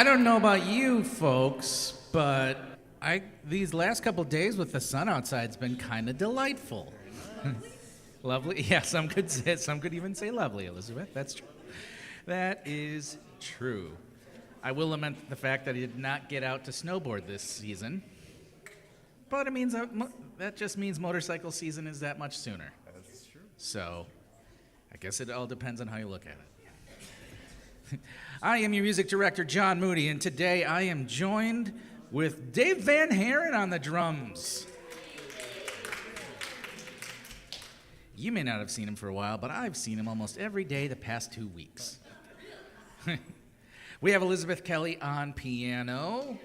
I don't know about you folks, but these last couple days with the sun outside's been kind of delightful. Lovely. Yeah, some could even say lovely, Elizabeth. That's true. That is true. I will lament the fact that I did not get out to snowboard this season, but it means that just means motorcycle season is that much sooner. That's true. So, I guess it all depends on how you look at it. I am your music director, John Moody, and today I am joined with Dave Van Haren on the drums. You may not have seen him for a while, but I've seen him almost every day the past 2 weeks. We have Elizabeth Kelly on piano.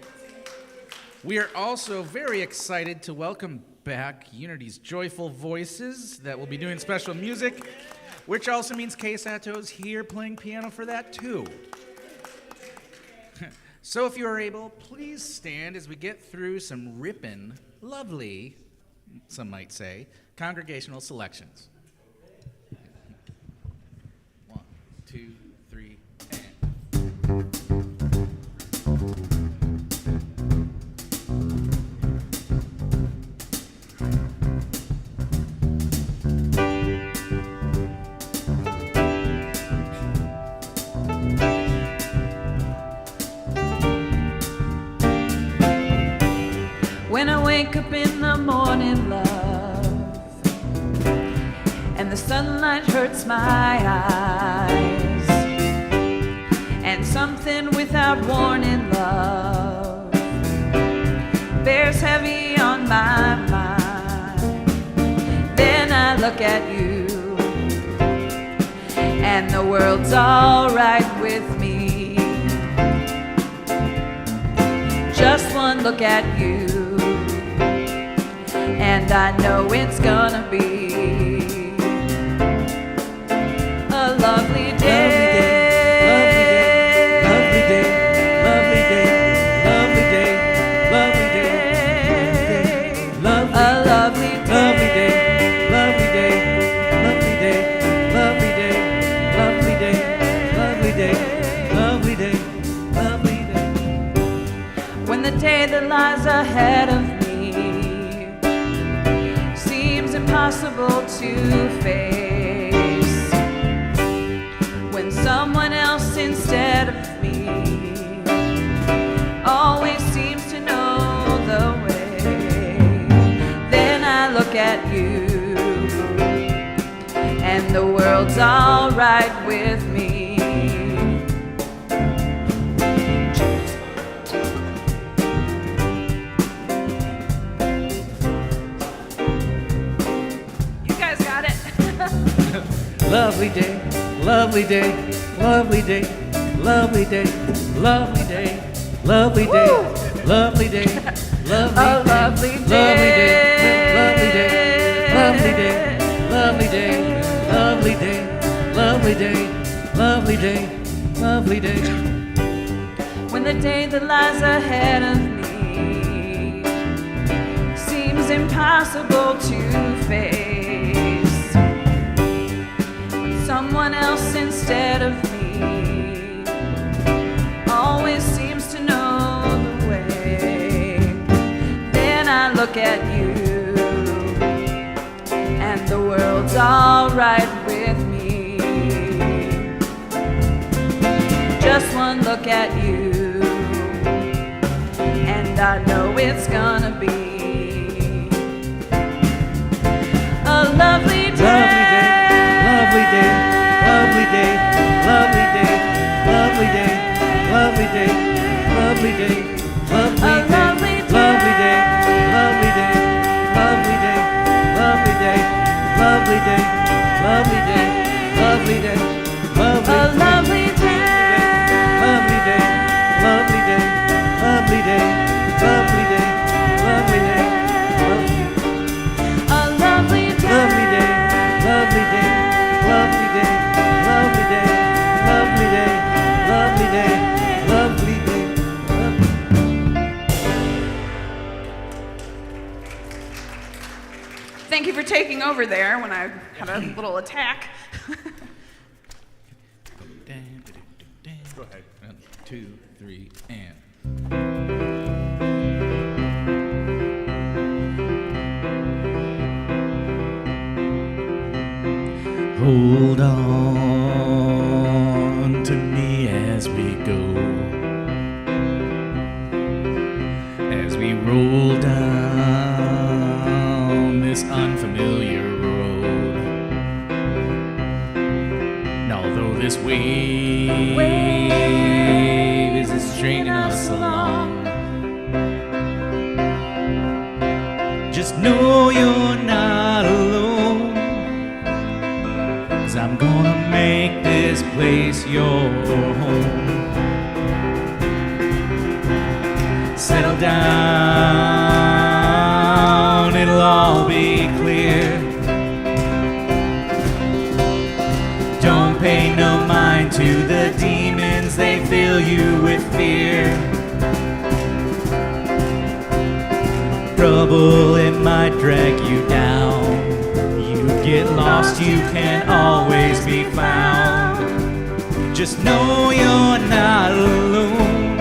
We are also very excited to welcome back Unity's Joyful Voices that will be doing special music, which also means Kay Sato's here playing piano for that too. So if you are able, please stand as we get through some rippin', lovely, some might say, congregational selections. 1, 2, 3, and... When I wake up in the morning, love, and the sunlight hurts my eyes, and something without warning, love, bears heavy on my mind. Then I look at you, and the world's all right with me. Just one look at you, and I know it's gonna be a lovely day. Lovely day, lovely day, lovely day, lovely day, lovely day, A lovely day. lovely day, lovely day, lovely day, lovely day, lovely day, lovely day, lovely day, lovely day. When the day that lies ahead of me impossible to face, when someone else instead of me always seems to know the way, then I look at you, and the world's all right with me. Lovely day, lovely day, lovely day, lovely day, lovely day, lovely day, lovely day, lovely day, lovely day, lovely day, lovely day, lovely day, lovely day, lovely day, lovely day. When the day that lies ahead of me seems impossible to face, someone else instead of me always seems to know the way, then I look at you, and the world's all right with me. Just one look at you, and I know it's gonna be a lovely day. Lovely day, lovely day, lovely day, lovely day, lovely day, lovely day, lovely day, lovely day, lovely day, lovely day, lovely day, lovely day, lovely day, lovely day, lovely day, lovely day, lovely day, lovely day, lovely day, lovely day, A lovely day. lovely day, lovely day. Lovely day, lovely day, lovely day, lovely day, lovely day, lovely day. Thank you for taking over there when I had a little attack. Go ahead. 1, 2, 3, and. Hold on to me as we go, as we roll down this unfamiliar road. And although this wave is straining us along, just know you're not alone, 'cause I'm gonna make this place your home. Settle down, it'll all be clear. Don't pay no mind to the demons, they fill you with fear. Trouble, it might drag you down. You get lost, you can't always be found. Just know you're not alone,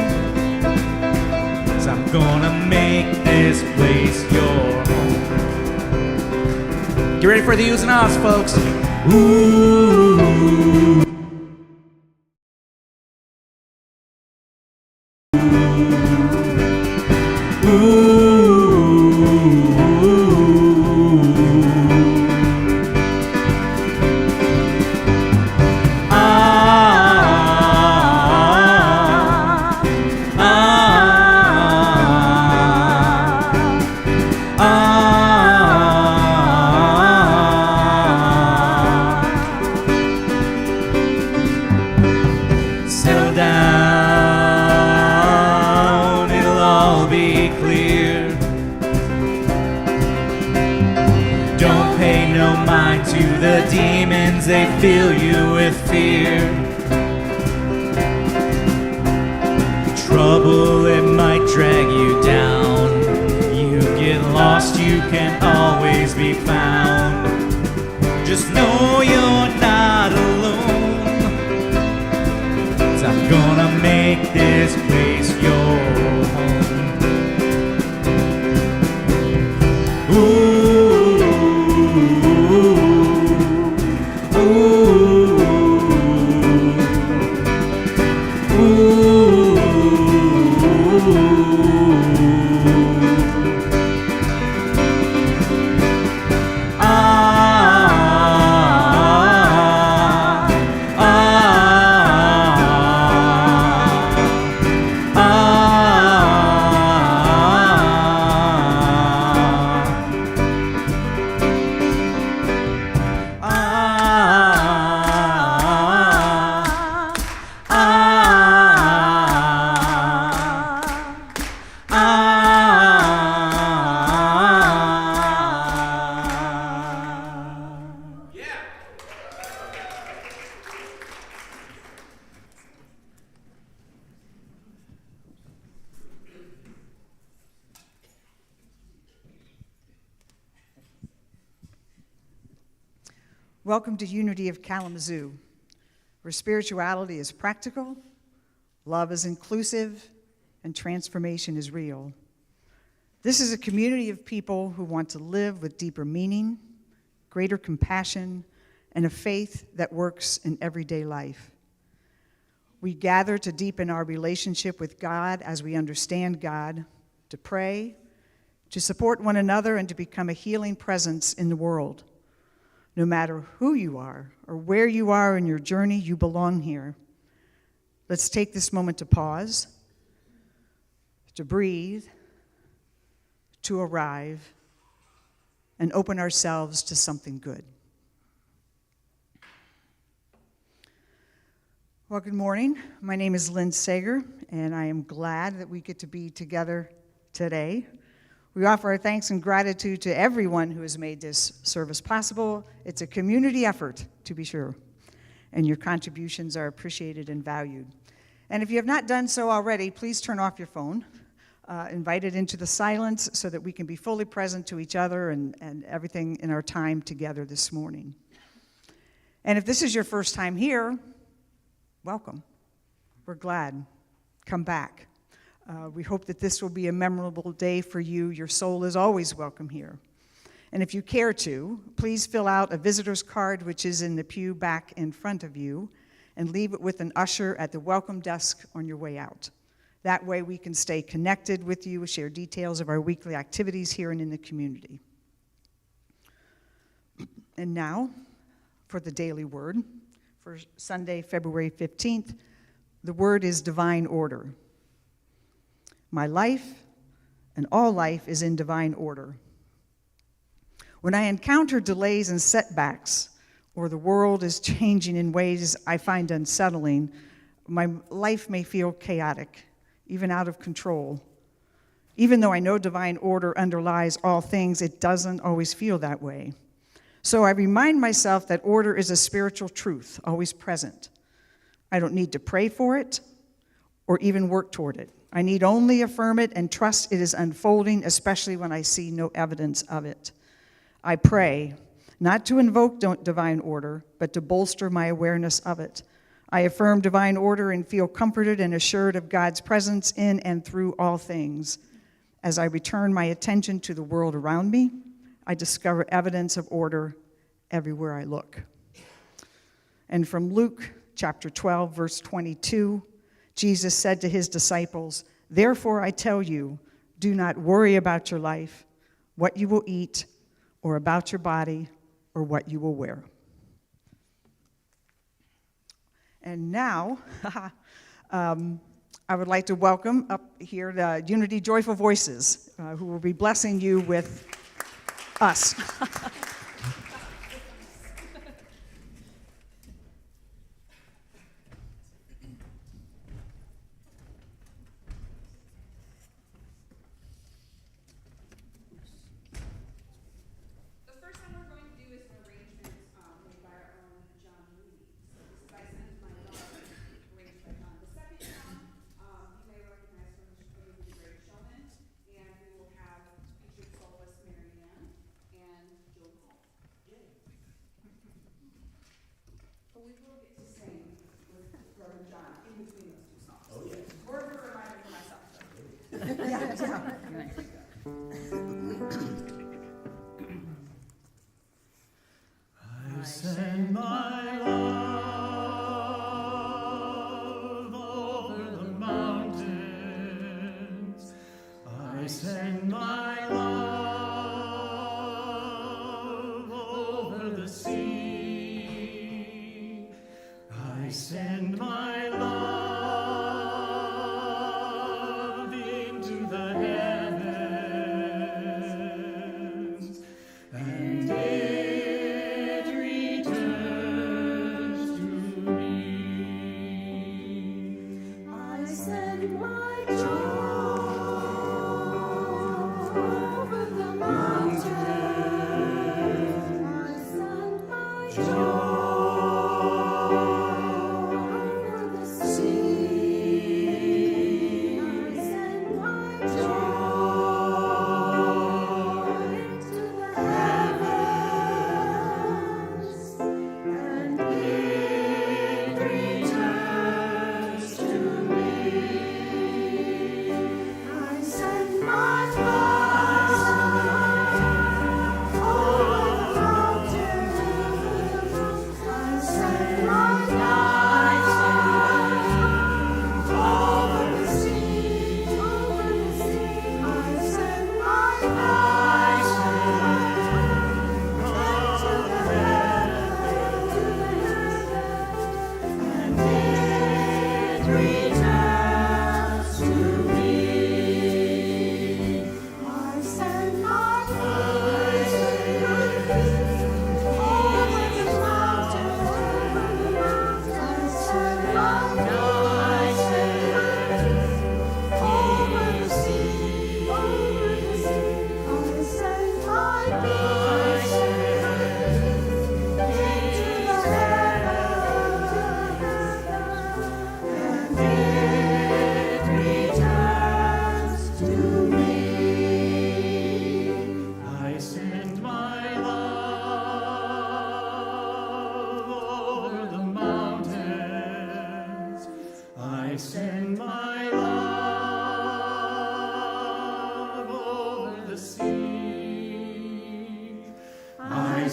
'cause I'm gonna make this place your home. Get ready for the oohs and ahs, folks. Ooh. Settle down, it'll all be clear. Don't pay no mind to the demons, they fill you with fear. Trouble, it might drag you down. You get lost, you can't always be found. Just know you're not alone, 'cause I'm gonna make this place your home. Ooh, ooh, ooh, ooh. Welcome to Unity of Kalamazoo, where spirituality is practical, love is inclusive, and transformation is real. This is a community of people who want to live with deeper meaning, greater compassion, and a faith that works in everyday life. We gather to deepen our relationship with God as we understand God, to pray, to support one another, and to become a healing presence in the world. No matter who you are or where you are in your journey, you belong here. Let's take this moment to pause, to breathe, to arrive, and open ourselves to something good. Well, good morning. My name is Lynn Sager, and I am glad that we get to be together today. We offer our thanks and gratitude to everyone who has made this service possible. It's a community effort, to be sure, and your contributions are appreciated and valued. And if you have not done so already, please turn off your phone, invite it into the silence so that we can be fully present to each other and everything in our time together this morning. And if this is your first time here, welcome. We're glad come back. We hope that this will be a memorable day for you. Your soul is always welcome here. And if you care to, please fill out a visitor's card, which is in the pew back in front of you, and leave it with an usher at the welcome desk on your way out. That way we can stay connected with you, share details of our weekly activities here and in the community. And now, for the daily word, for Sunday, February 15th, the word is divine order. My life and all life is in divine order. When I encounter delays and setbacks, or the world is changing in ways I find unsettling, my life may feel chaotic, even out of control. Even though I know divine order underlies all things, it doesn't always feel that way. So I remind myself that order is a spiritual truth, always present. I don't need to pray for it or even work toward it. I need only affirm it and trust it is unfolding, especially when I see no evidence of it. I pray, not to invoke divine order, but to bolster my awareness of it. I affirm divine order and feel comforted and assured of God's presence in and through all things. As I return my attention to the world around me, I discover evidence of order everywhere I look. And from Luke chapter 12, verse 22, Jesus said to his disciples, "Therefore I tell you, do not worry about your life, what you will eat, or about your body, or what you will wear." And now, I would like to welcome up here the Unity Joyful Voices, who will be blessing you with us. I send my love over the mountains. I send my love over the sea. I send my love into the heavens.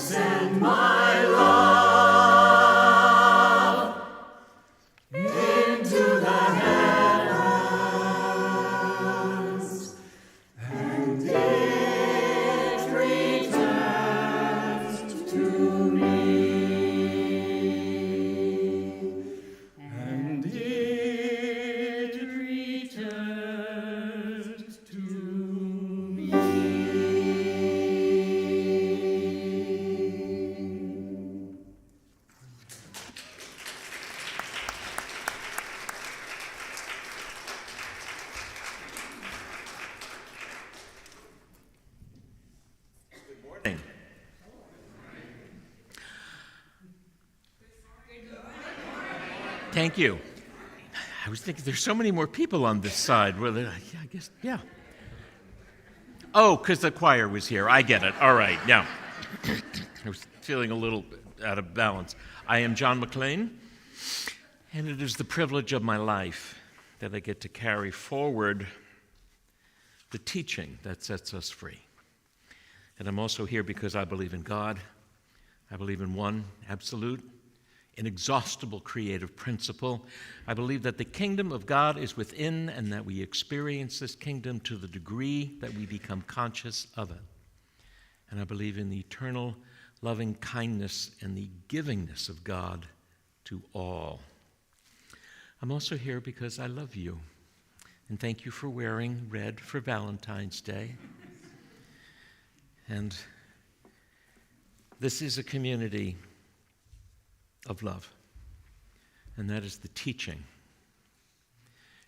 send my love into the heavens, and it returns to me. And it returns to me. Thank you. I was thinking there's so many more people on this side. Well, yeah, I guess, yeah. Oh, because the choir was here. I get it. All right, now. I was feeling a little out of balance. I am John McLean, and it is the privilege of my life that I get to carry forward the teaching that sets us free. And I'm also here because I believe in God. I believe in one absolute, inexhaustible creative principle. I believe that the kingdom of God is within and that we experience this kingdom to the degree that we become conscious of it. And I believe in the eternal loving kindness and the givingness of God to all. I'm also here because I love you. And thank you for wearing red for Valentine's Day. And this is a community of love, and that is the teaching.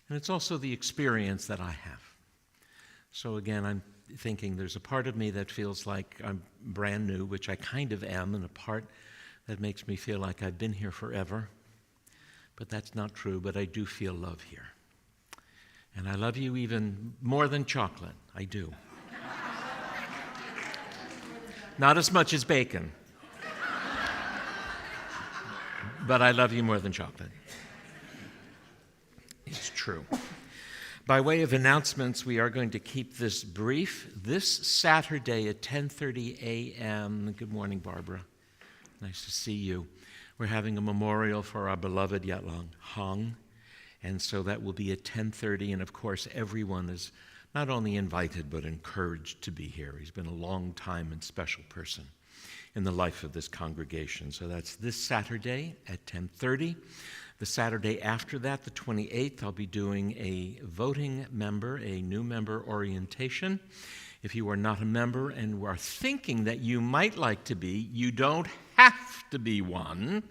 And it's also the experience that I have. So again, I'm thinking there's a part of me that feels like I'm brand new, which I kind of am, and a part that makes me feel like I've been here forever. But that's not true, but I do feel love here. And I love you even more than chocolate. I do. Not as much as bacon. But I love you more than chocolate. It's true. By way of announcements, we are going to keep this brief. This Saturday at 10:30 a.m., good morning, Barbara. Nice to see you. We're having a memorial for our beloved Yatlong Hong, and so that will be at 10:30, and of course, everyone is not only invited, but encouraged to be here. He's been a long time and special person in the life of this congregation. So that's this Saturday at 10:30. The Saturday after that, the 28th, I'll be doing a voting member, a new member orientation. If you are not a member and are thinking that you might like to be, you don't have to be one.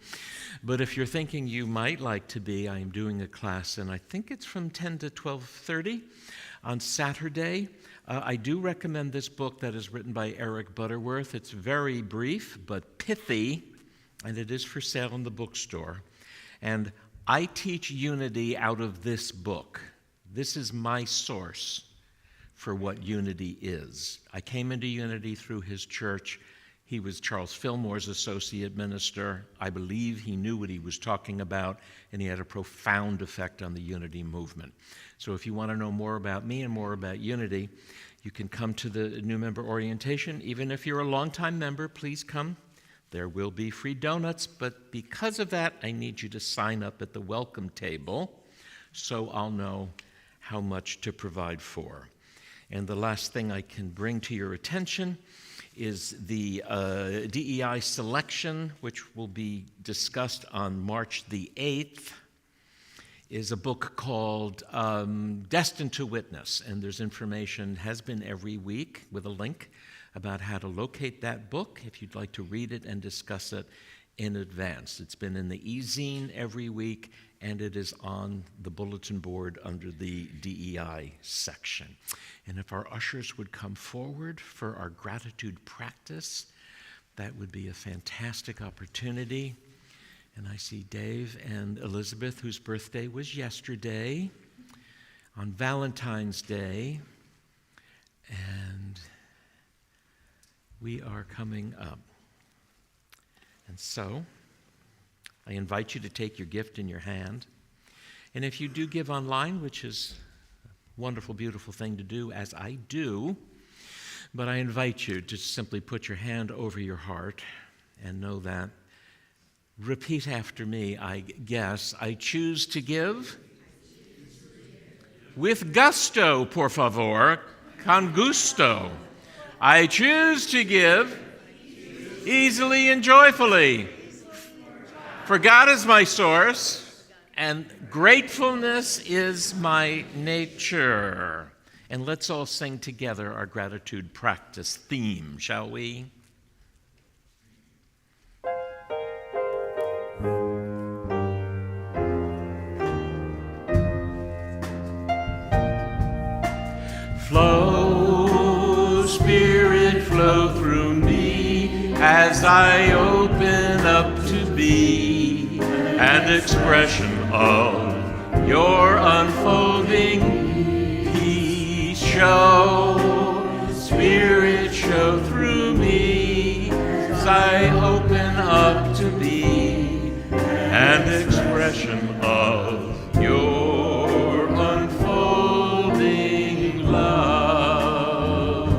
But if you're thinking you might like to be, I am doing a class, and I think it's from 10 to 12:30 on Saturday. I do recommend this book that is written by Eric Butterworth. It's very brief but pithy, and it is for sale in the bookstore. And I teach unity out of this book. This is my source for what unity is. I came into unity through his church. He was Charles Fillmore's associate minister. I believe he knew what he was talking about, and he had a profound effect on the unity movement. So if you want to know more about me and more about unity, you can come to the new member orientation. Even if you're a longtime member, please come. There will be free donuts, but because of that, I need you to sign up at the welcome table so I'll know how much to provide for. And the last thing I can bring to your attention is the DEI selection, which will be discussed on March the 8th, is a book called Destined to Witness. And there's information, has been every week with a link about how to locate that book if you'd like to read it and discuss it in advance. It's been in the e-zine every week, and it is on the bulletin board under the DEI section. And if our ushers would come forward for our gratitude practice, that would be a fantastic opportunity. And I see Dave and Elizabeth, whose birthday was yesterday, on Valentine's Day. And we are coming up. And so, I invite you to take your gift in your hand. And if you do give online, which is a wonderful, beautiful thing to do, as I do, But I invite you to simply put your hand over your heart and know that. Repeat after me, I guess. I choose to give with gusto, por favor, con gusto. I choose to give easily and joyfully. For God is my source, and gratefulness is my nature. And let's all sing together our gratitude practice theme, shall we? Flow, Spirit, flow through me as I open up to be an expression of your unfolding peace. Show, Spirit, show through me as I open up to be an expression of your unfolding love.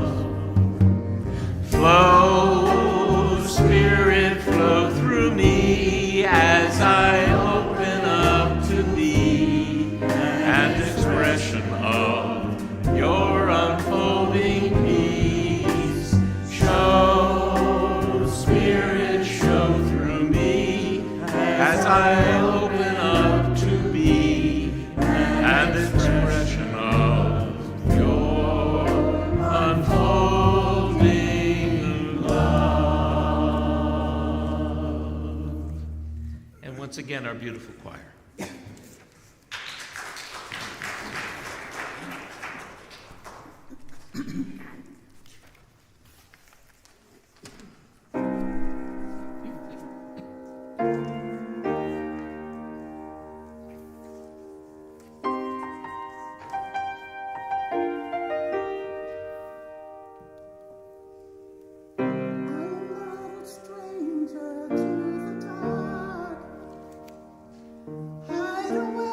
Flow, Spirit, flow through me as I open up to be an expression of your unfolding peace. Show, Spirit, show through me as I open up to be an expression of your unfolding love. And once again, our beautiful choir. Fire away.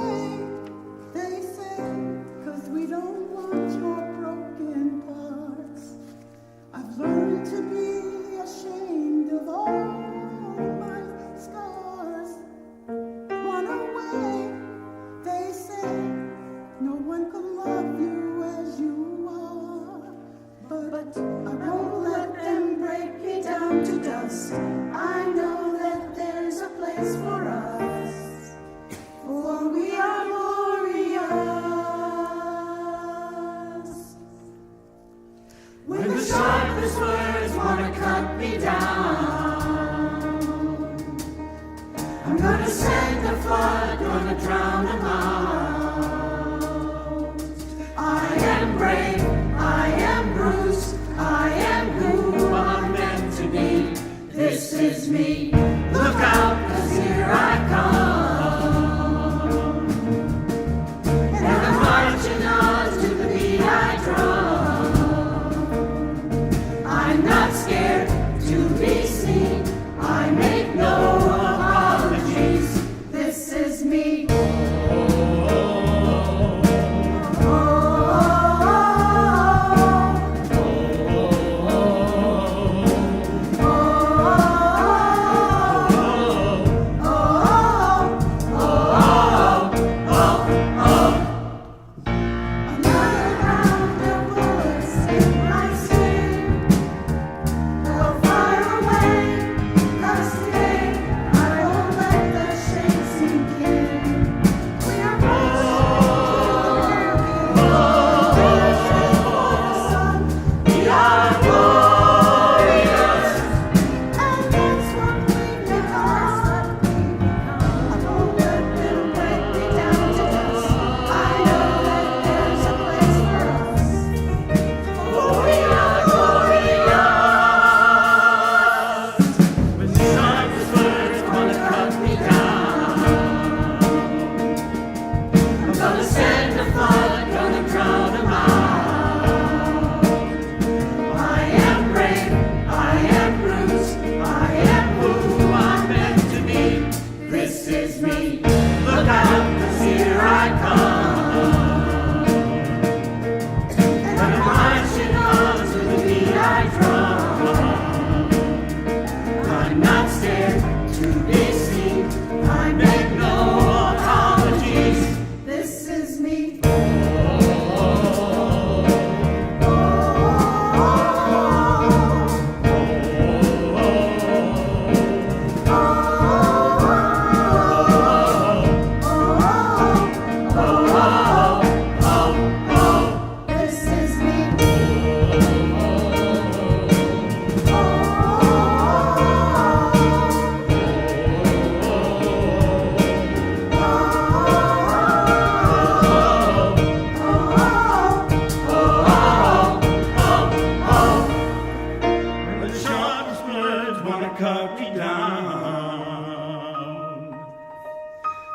cut me down.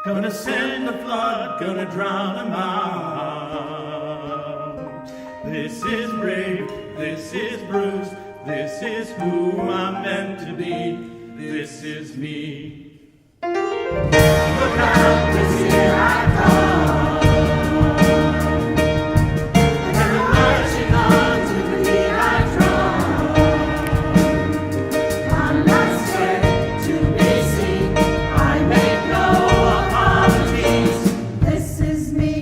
Gonna send a flood, gonna drown 'em out. This is brave, this is bruised, this is who I'm meant to be, this is me. Look out, 'cause here I come. And I'm marching on to the beat I drum. I'm not scared to be seen. I make no apologies. This is me.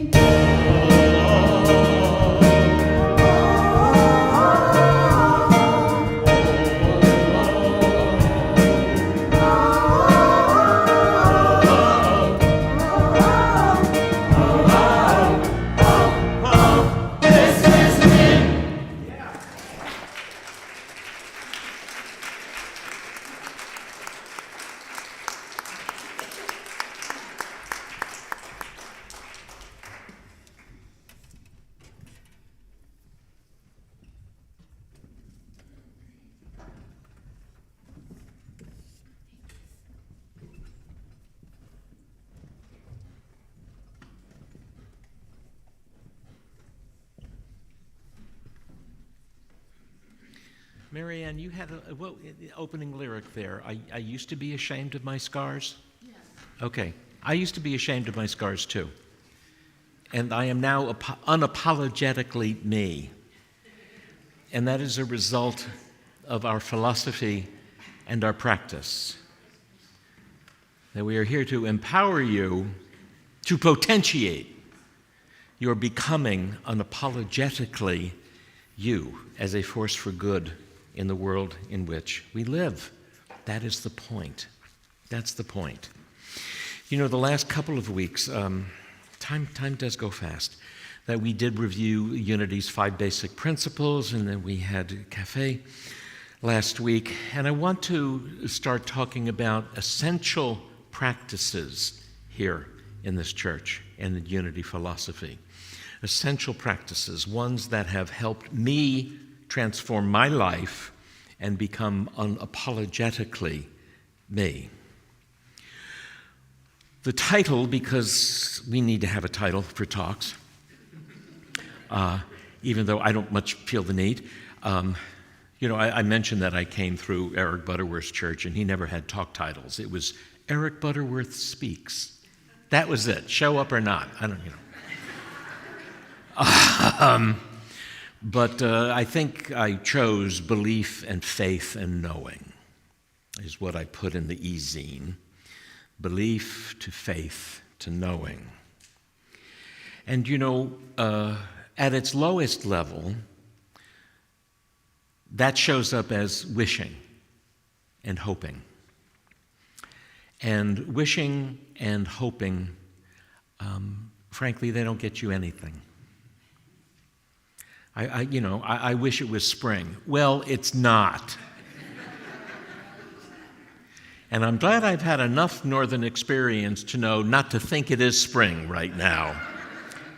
Marianne, you had a opening lyric there. I used to be ashamed of my scars. Yes. Okay. I used to be ashamed of my scars too. And I am now unapologetically me. And that is a result of our philosophy and our practice. That we are here to empower you to potentiate your becoming unapologetically you as a force for good in the world in which we live. That is the point. That's the point. You know, the last couple of weeks, time does go fast, that we did review Unity's 5 basic principles, and then we had Cafe last week. And I want to start talking about essential practices here in this church and the Unity philosophy. Essential practices, ones that have helped me transform my life and become unapologetically me. The title, because we need to have a title for talks, even though I don't much feel the need. I mentioned that I came through Eric Butterworth's church, and he never had talk titles. It was Eric Butterworth Speaks. That was it. Show up or not. I don't, But I think I chose belief and faith and knowing is what I put in the e-zine. Belief to faith to knowing. And at its lowest level, that shows up as wishing and hoping. And wishing and hoping, frankly, they don't get you anything. I wish it was spring. Well, it's not. And I'm glad I've had enough northern experience to know not to think it is spring right now,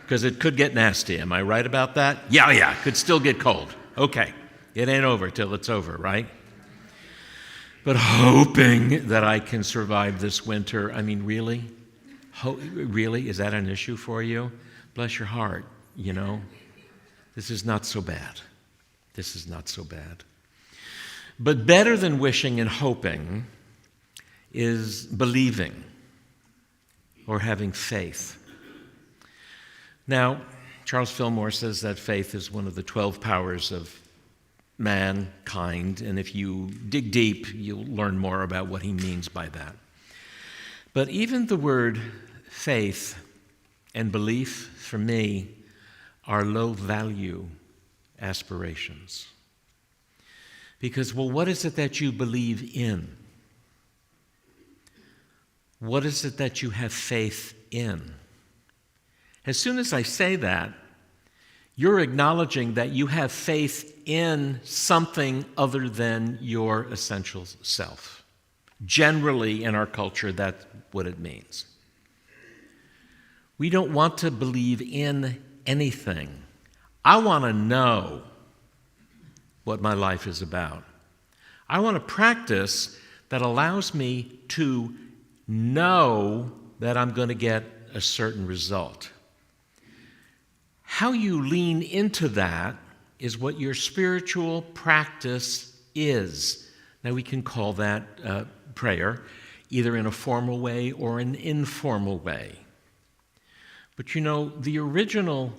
because it could get nasty. Am I right about that? Yeah, could still get cold. Okay, it ain't over till it's over, right? But hoping that I can survive this winter, I mean, really? Really? Is that an issue for you? Bless your heart, This is not so bad. This is not so bad. But better than wishing and hoping is believing or having faith. Now, Charles Fillmore says that faith is one of the 12 powers of mankind, and if you dig deep, you'll learn more about what he means by that. But even the word faith and belief, for me, are low-value aspirations. Because, what is it that you believe in? What is it that you have faith in? As soon as I say that, you're acknowledging that you have faith in something other than your essential self. Generally, in our culture, that's what it means. We don't want to believe in anything. I want to know what my life is about. I want to practice that allows me to know that I'm going to get a certain result. How you lean into that is what your spiritual practice is. Now, we can call that prayer, either in a formal way or an informal way. But you know, the original,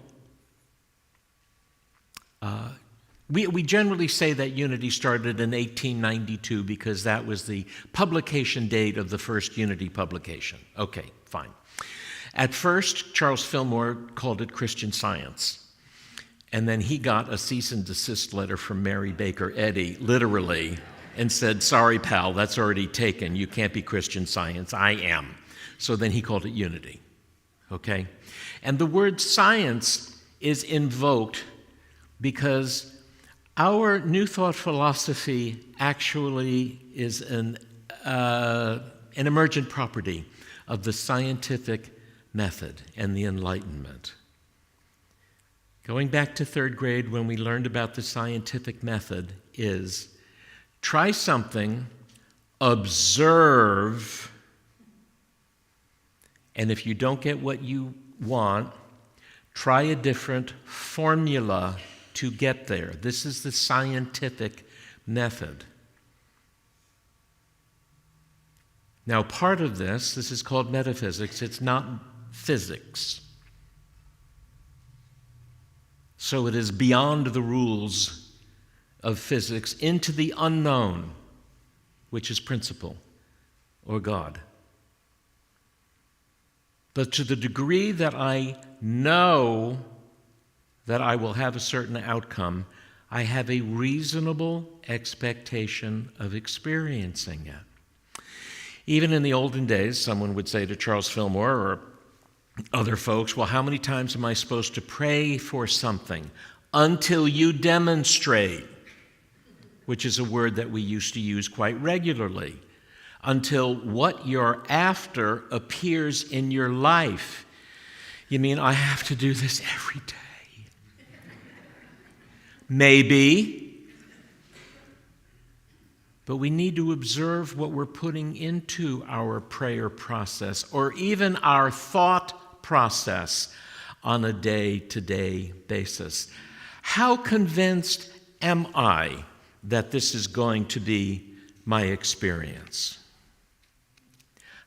we generally say that Unity started in 1892 because that was the publication date of the first Unity publication. Okay, fine. At first, Charles Fillmore called it Christian Science. And then he got a cease and desist letter from Mary Baker Eddy, literally, and said, sorry, pal, that's already taken. You can't be Christian Science. I am. So then he called it Unity. Okay? And the word science is invoked because our New Thought philosophy actually is an emergent property of the scientific method and the Enlightenment. Going back to third grade when we learned about the scientific method is try something, observe, and if you don't get what you want, try a different formula to get there. This is the scientific method. Now, part of this is called metaphysics. It's not physics. So it is beyond the rules of physics into the unknown, which is principle or God. But to the degree that I know that I will have a certain outcome, I have a reasonable expectation of experiencing it. Even in the olden days, someone would say to Charles Fillmore or other folks, well, how many times am I supposed to pray for something? Until you demonstrate, which is a word that we used to use quite regularly. Until what you're after appears in your life. You mean I have to do this every day? Maybe. But we need to observe what we're putting into our prayer process or even our thought process on a day-to-day basis. How convinced am I that this is going to be my experience?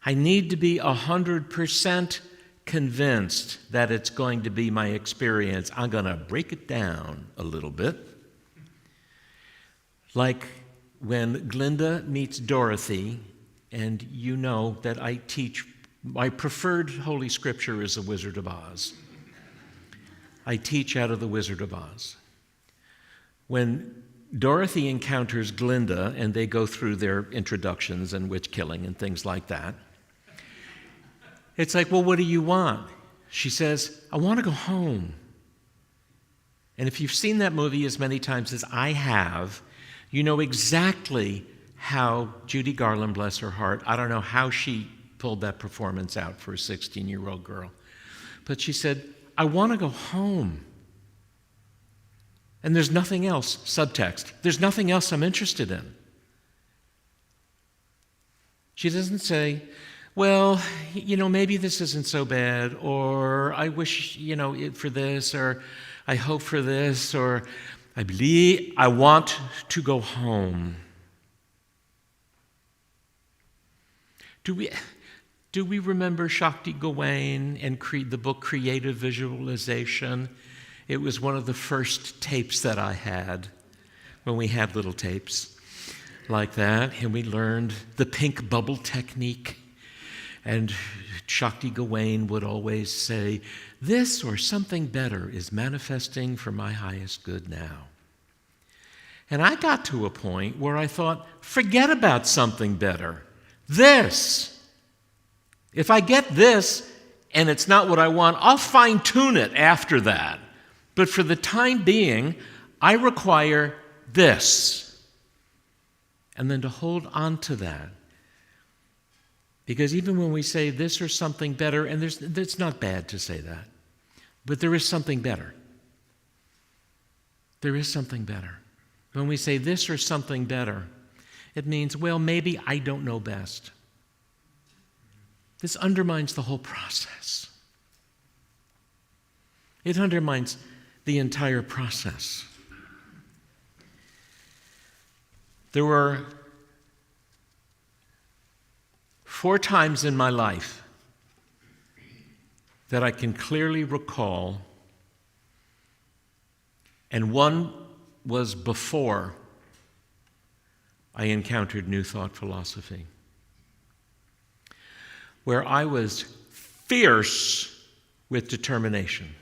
I need to be 100% convinced that it's going to be my experience. I'm going to break it down a little bit. Like when Glinda meets Dorothy, and you know that I teach, my preferred Holy Scripture is The Wizard of Oz. I teach out of The Wizard of Oz. When Dorothy encounters Glinda, and they go through their introductions and witch killing and things like that, it's like, well, what do you want? She says, I want to go home. And if you've seen that movie as many times as I have, you know exactly how Judy Garland, bless her heart, I don't know how she pulled that performance out for a 16-year-old girl. But she said, I want to go home. And there's nothing else, subtext, there's nothing else I'm interested in. She doesn't say, well, you know, maybe this isn't so bad, or I wish, you know, it for this, or I hope for this, or I believe I want to go home. Do we remember Shakti Gawain and the book Creative Visualization? It was one of the first tapes that I had when we had little tapes like that, and we learned the pink bubble technique. And Shakti Gawain would always say, this or something better is manifesting for my highest good now. And I got to a point where I thought, forget about something better. This. If I get this and it's not what I want, I'll fine-tune it after that. But for the time being, I require this. And then to hold on to that. Because even when we say this or something better, and it's not bad to say that, but there is something better. There is something better. When we say this or something better, It means, well, maybe I don't know best. This undermines the whole process. It undermines the entire process. There were 4 times in my life that I can clearly recall, and one was before I encountered New Thought philosophy, where I was fierce with determination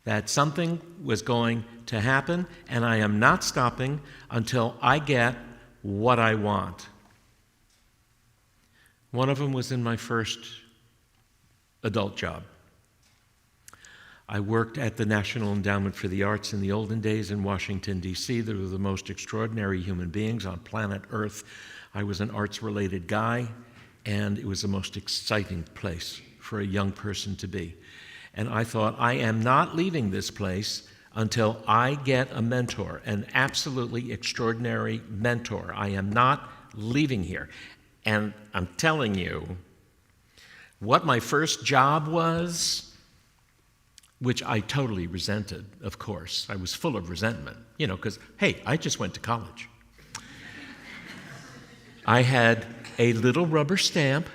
that something was going to happen, and I am not stopping until I get what I want. One of them was in my first adult job. I worked at the National Endowment for the Arts in the olden days in Washington, D.C. They were the most extraordinary human beings on planet Earth. I was an arts-related guy, and it was the most exciting place for a young person to be. And I thought, I am not leaving this place until I get a mentor, an absolutely extraordinary mentor. I am not leaving here. And I'm telling you, what my first job was, which I totally resented, of course. I was full of resentment, because, hey, I just went to college. I had a little rubber stamp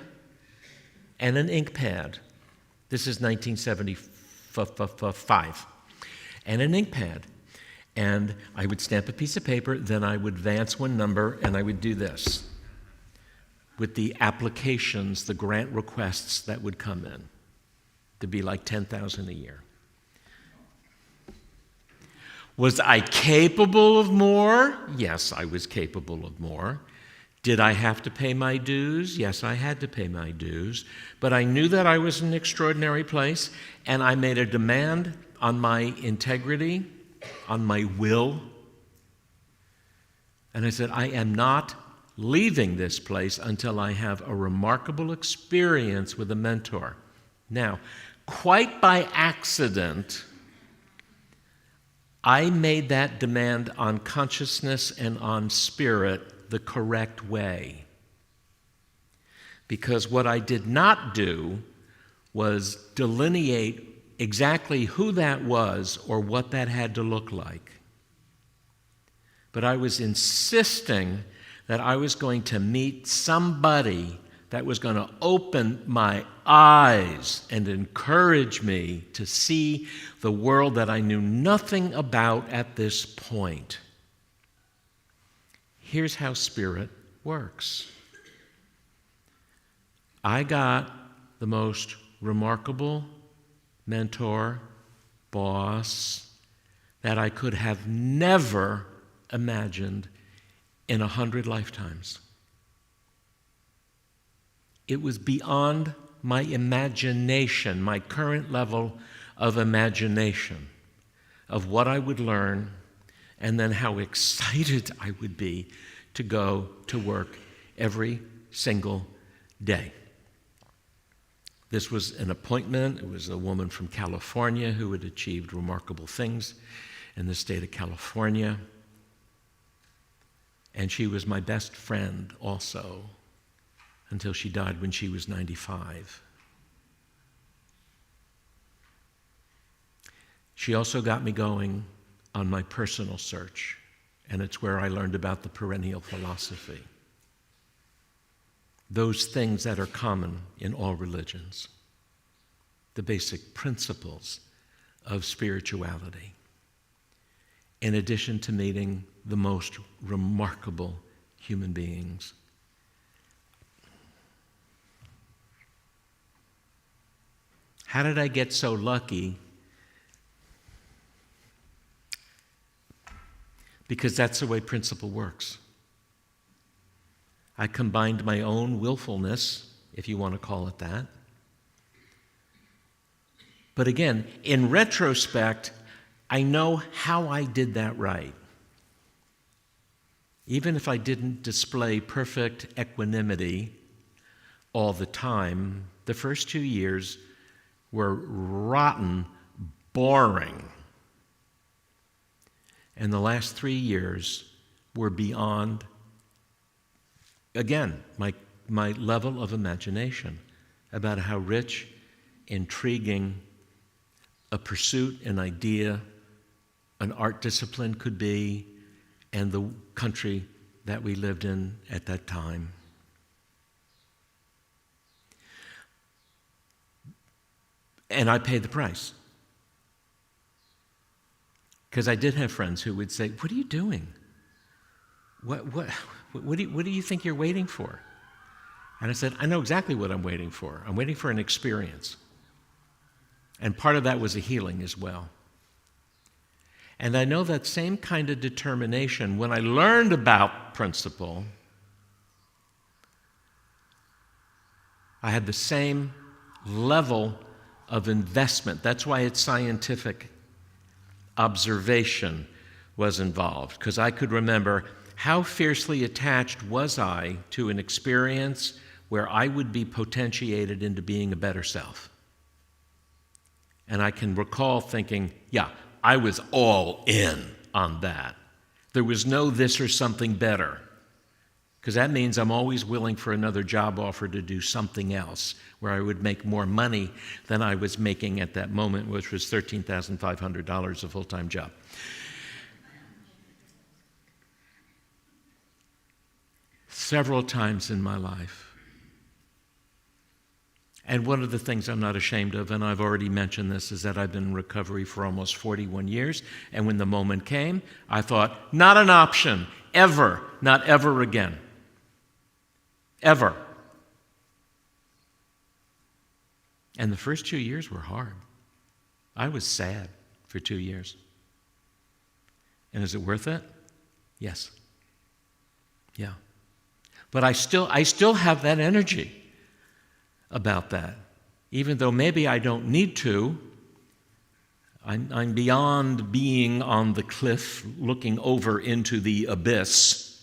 and an ink pad. This is 1975. And an ink pad. And I would stamp a piece of paper, then I would advance one number, and I would do this with the applications, the grant requests that would come in. To be like 10,000 a year. Was I capable of more? Yes, I was capable of more. Did I have to pay my dues? Yes, I had to pay my dues. But I knew that I was in an extraordinary place, and I made a demand on my integrity, on my will. And I said, I am not leaving this place until I have a remarkable experience with a mentor. Now, quite by accident, I made that demand on consciousness and on spirit the correct way. Because what I did not do was delineate exactly who that was or what that had to look like. But I was insisting that I was going to meet somebody that was going to open my eyes and encourage me to see the world that I knew nothing about at this point. Here's how spirit works. I got the most remarkable mentor, boss, that I could have never imagined in 100 lifetimes. It was beyond my imagination, my current level of imagination, of what I would learn, and then how excited I would be to go to work every single day. This was an appointment. It was a woman from California who had achieved remarkable things in the state of California. And she was my best friend also, until she died when she was 95. She also got me going on my personal search, and it's where I learned about the perennial philosophy. Those things that are common in all religions, the basic principles of spirituality, in addition to meeting the most remarkable human beings. How did I get so lucky? Because that's the way principle works. I combined my own willfulness, if you want to call it that. But again, in retrospect, I know how I did that right. Even if I didn't display perfect equanimity all the time, the first 2 years were rotten, boring. And the last 3 years were beyond, again, my level of imagination about how rich, intriguing a pursuit, an idea, an art discipline could be, and the country that we lived in at that time. And I paid the price. Because I did have friends who would say, "What are you doing? What do you think you're waiting for?" And I said, "I know exactly what I'm waiting for. I'm waiting for an experience." And part of that was a healing as well. And I know that same kind of determination, when I learned about principle, I had the same level of investment. That's why it's scientific. Observation was involved, because I could remember how fiercely attached was I to an experience where I would be potentiated into being a better self. And I can recall thinking, yeah, I was all in on that. There was no this or something better, because that means I'm always willing for another job offer to do something else where I would make more money than I was making at that moment, which was $13,500 a full-time job. Several times in my life. And one of the things I'm not ashamed of, and I've already mentioned this, is that I've been in recovery for almost 41 years. And when the moment came, I thought, not an option, ever, not ever again. Ever. And the first 2 years were hard. I was sad for 2 years. And is it worth it? Yes. Yeah. But I still have that energy about that. Even though maybe I don't need to, I'm beyond being on the cliff looking over into the abyss.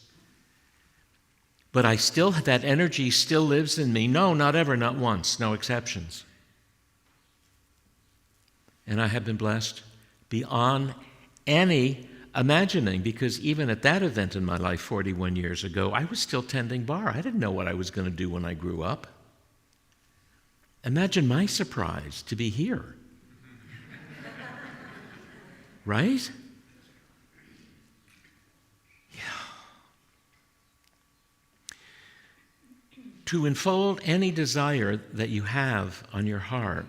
But that energy still lives in me. No, not ever, not once, no exceptions. And I have been blessed beyond any imagining, because even at that event in my life 41 years ago, I was still tending bar. I didn't know what I was going to do when I grew up. Imagine my surprise to be here. Right? Yeah. To unfold any desire that you have on your heart,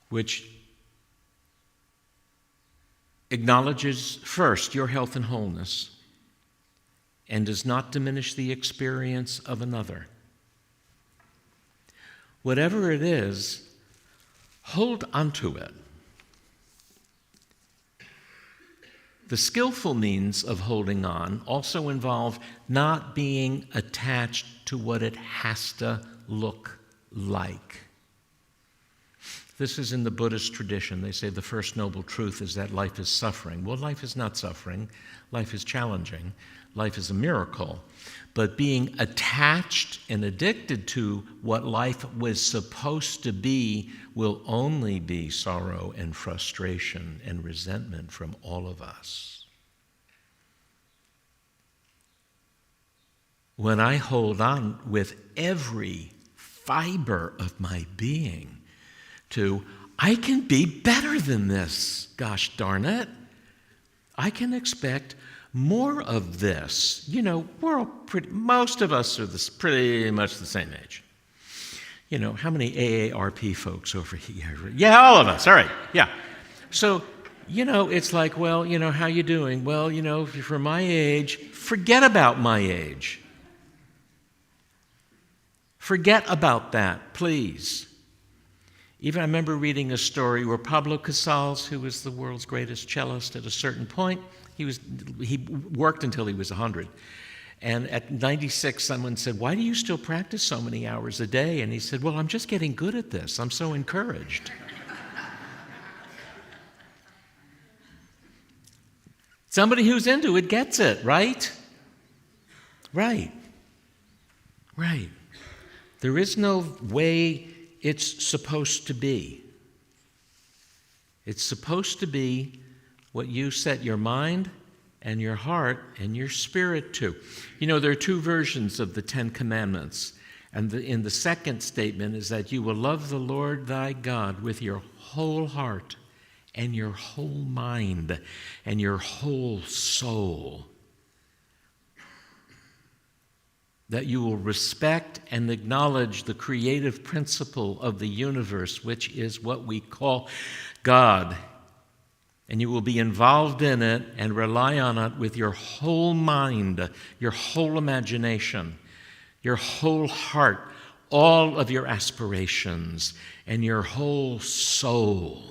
which acknowledges first your health and wholeness and does not diminish the experience of another. Whatever it is, hold onto it. The skillful means of holding on also involve not being attached to what it has to look like. This is in the Buddhist tradition. They say the first noble truth is that life is suffering. Well, life is not suffering. Life is challenging. Life is a miracle. But being attached and addicted to what life was supposed to be will only be sorrow and frustration and resentment from all of us. When I hold on with every fiber of my being to, I can be better than this, gosh darn it. I can expect more of this. You know, most of us are pretty much the same age. You know, how many AARP folks over here? Yeah, all of us, all right, yeah. So, you know, it's like, well, you know, how you doing? Well, you know, if you're from my age, forget about my age. Forget about that, please. Even I remember reading a story where Pablo Casals, who was the world's greatest cellist at a certain point, he worked until he was 100. And at 96, someone said, "Why do you still practice so many hours a day?" And he said, "Well, I'm just getting good at this. I'm so encouraged." Somebody who's into it gets it, right? Right. Right. There is no way it's supposed to be. It's supposed to be what you set your mind and your heart and your spirit to. You know, there are two versions of the Ten Commandments. And in the second statement is that you will love the Lord thy God with your whole heart and your whole mind and your whole soul. That you will respect and acknowledge the creative principle of the universe, which is what we call God. And you will be involved in it and rely on it with your whole mind, your whole imagination, your whole heart, all of your aspirations, and your whole soul.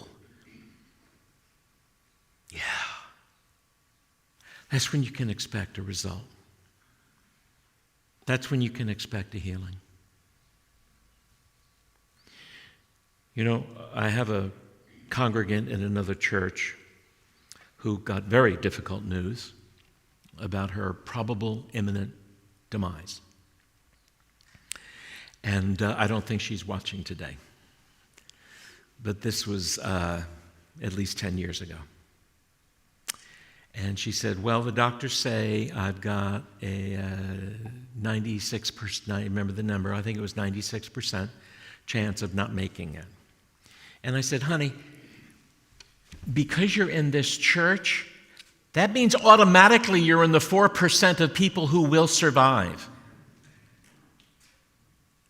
Yeah. That's when you can expect a result. That's when you can expect a healing. You know, I have a congregant in another church who got very difficult news about her probable imminent demise. And I don't think she's watching today. But this was at least 10 years ago. And she said, well, the doctors say I've got a 96%, I remember the number, I think it was 96% chance of not making it. And I said, honey, because you're in this church, that means automatically you're in the 4% of people who will survive.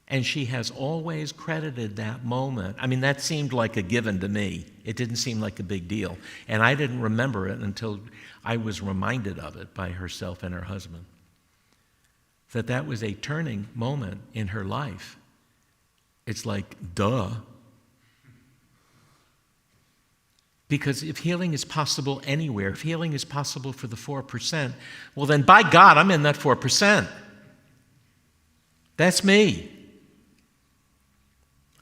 And she has always credited that moment. I mean, that seemed like a given to me. It didn't seem like a big deal. And I didn't remember it until I was reminded of it by herself and her husband. That was a turning moment in her life. It's like, duh. Because if healing is possible anywhere, if healing is possible for the 4%, well then by God, I'm in that 4%. That's me.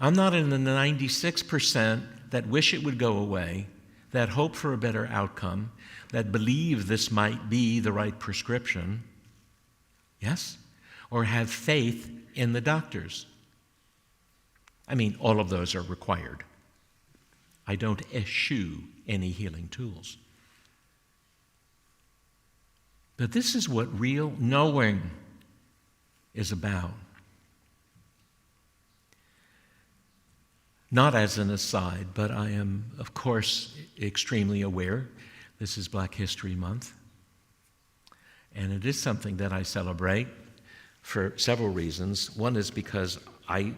I'm not in the 96% that wish it would go away, that hope for a better outcome, that believe this might be the right prescription, yes? Or have faith in the doctors. I mean, all of those are required. I don't eschew any healing tools. But this is what real knowing is about. Not as an aside, but I am, of course, extremely aware this is Black History Month. And it is something that I celebrate for several reasons. One is because I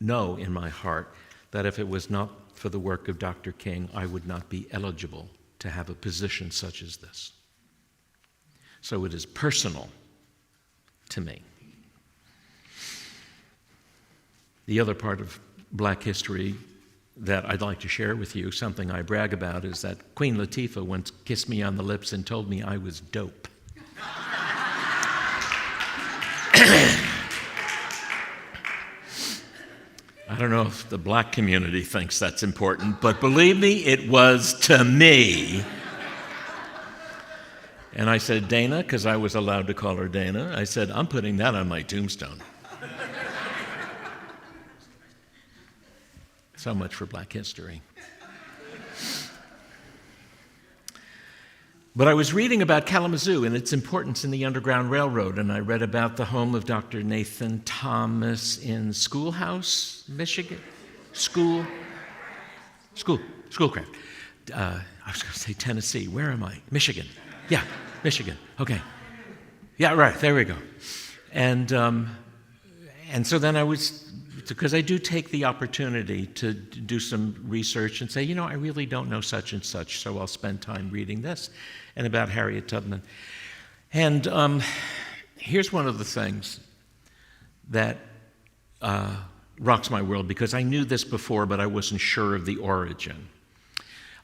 know in my heart that if it was not for the work of Dr. King, I would not be eligible to have a position such as this. So it is personal to me. The other part of Black history that I'd like to share with you, something I brag about, is that Queen Latifah once kissed me on the lips and told me I was dope. I don't know if the black community thinks that's important, but believe me, it was to me. And I said, Dana, because I was allowed to call her Dana, I said, I'm putting that on my tombstone. So much for Black history. But I was reading about Kalamazoo and its importance in the Underground Railroad, and I read about the home of Dr. Nathan Thomas in Schoolhouse, Michigan. Schoolcraft. I was going to say Tennessee. Where am I? Michigan. Yeah, Michigan. Okay. Yeah, right. There we go. And so then I was, because I do take the opportunity to do some research and say, you know, I really don't know such and such, so I'll spend time reading this, and about Harriet Tubman. And here's one of the things that rocks my world, because I knew this before, but I wasn't sure of the origin.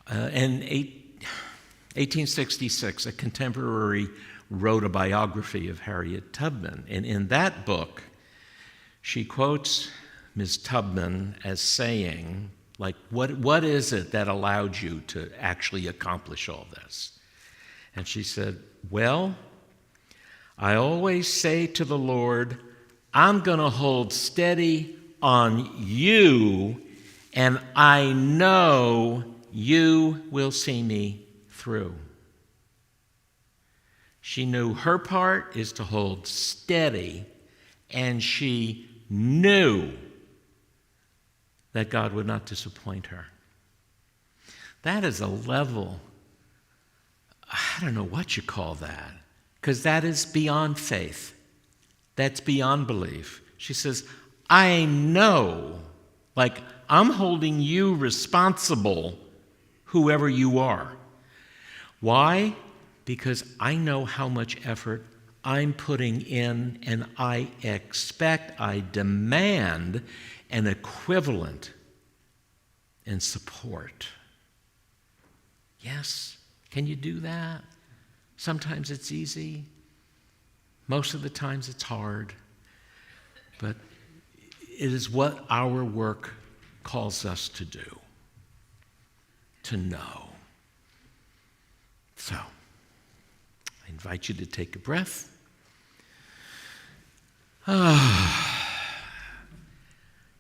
In 1866, a contemporary wrote a biography of Harriet Tubman, and in that book, she quotes Ms. Tubman as saying, like, what is it that allowed you to actually accomplish all this? And she said, well, I always say to the Lord, I'm going to hold steady on you, and I know you will see me through. She knew her part is to hold steady, and she knew that God would not disappoint her. That is a level, I don't know what you call that, because that is beyond faith. That's beyond belief. She says, I know, like I'm holding you responsible, whoever you are. Why? Because I know how much effort I'm putting in, and I expect, I demand an equivalent in support. Yes, can you do that? Sometimes it's easy. Most of the times it's hard. But it is what our work calls us to do, to know. So, I invite you to take a breath.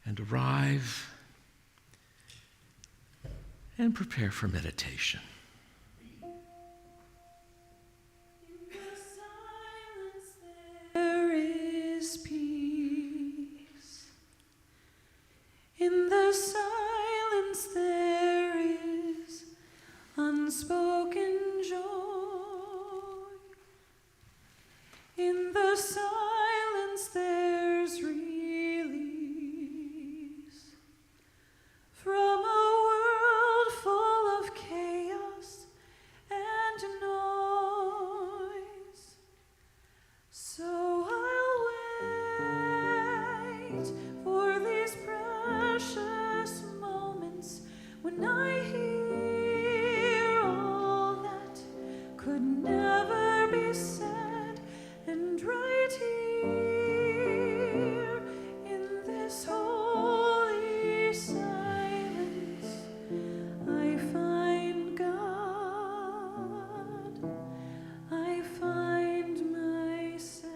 And arrive and prepare for meditation. There is peace. In the silence there is unspoken joy. In the silence there's release from a world full of chaos and noise. So I'll wait for these precious moments when I hear all that could never be said, and right here in this holy silence I find God, I find myself.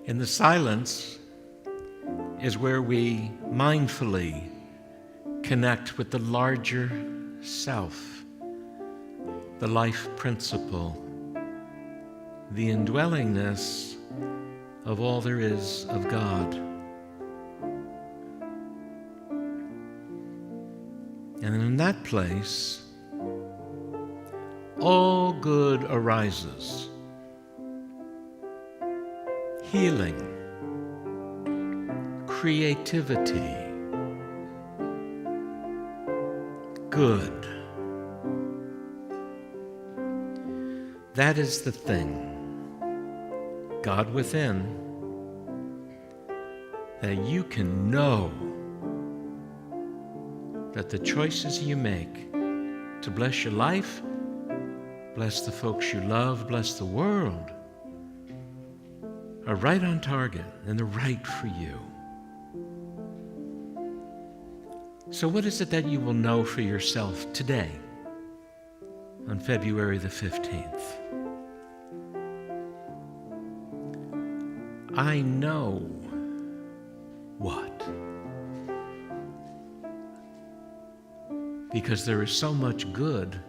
In the silence is where we mindfully connect with the larger self, the life principle, the indwellingness of all there is of God. And in that place, all good arises. Healing, creativity, good. That is the thing, God within, that you can know that the choices you make to bless your life, bless the folks you love, bless the world, are right on target and they're right for you. So what is it that you will know for yourself today on February the 15th? I know what? Because there is so much good,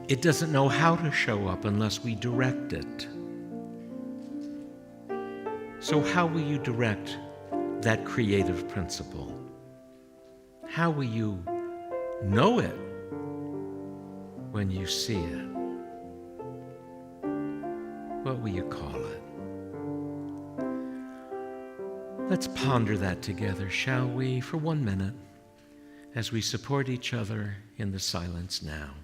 it doesn't know how to show up unless we direct it. So how will you direct that creative principle? How will you know it when you see it? What will you call it? Let's ponder that together, shall we, for 1 minute, as we support each other in the silence now.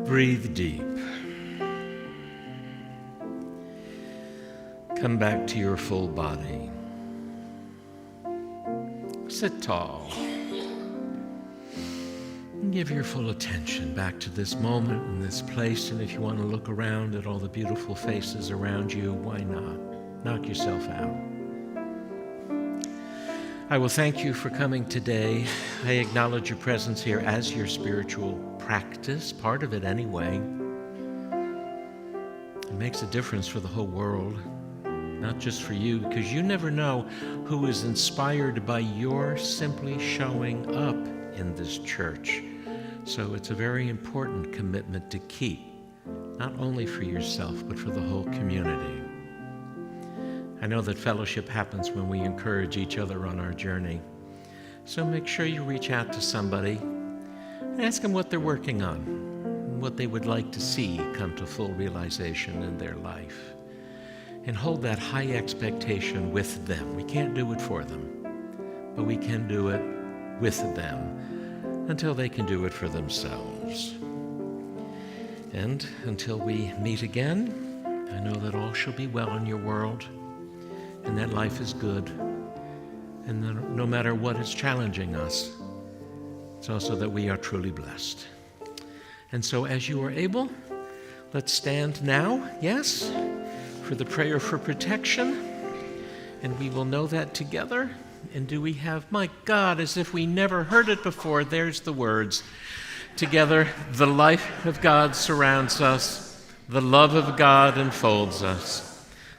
Breathe deep. Come back to your full body. Sit tall. And give your full attention back to this moment and this place. And if you want to look around at all the beautiful faces around you, why not? Knock yourself out. I will thank you for coming today. I acknowledge your presence here as your spiritual practice, part of it anyway. It makes a difference for the whole world, not just for you, because you never know who is inspired by your simply showing up in this church. So it's a very important commitment to keep, not only for yourself, but for the whole community. I know that fellowship happens when we encourage each other on our journey. So make sure you reach out to somebody and ask them what they're working on, and what they would like to see come to full realization in their life. And hold that high expectation with them. We can't do it for them, but we can do it with them until they can do it for themselves. And until we meet again, I know that all shall be well in your world, and that life is good, and that no matter what is challenging us, it's also that we are truly blessed. And so as you are able, let's stand now, yes, for the prayer for protection, and we will know that together. And do we have, my God, as if we never heard it before, there's the words. Together, the life of God surrounds us, the love of God enfolds us.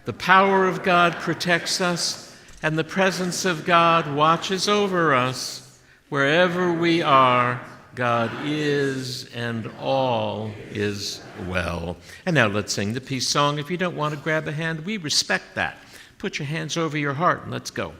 The power of God protects us, and the presence of God watches over us. Wherever we are, God is, and all is well. And now let's sing the peace song. If you don't want to grab a hand, we respect that. Put your hands over your heart and let's go.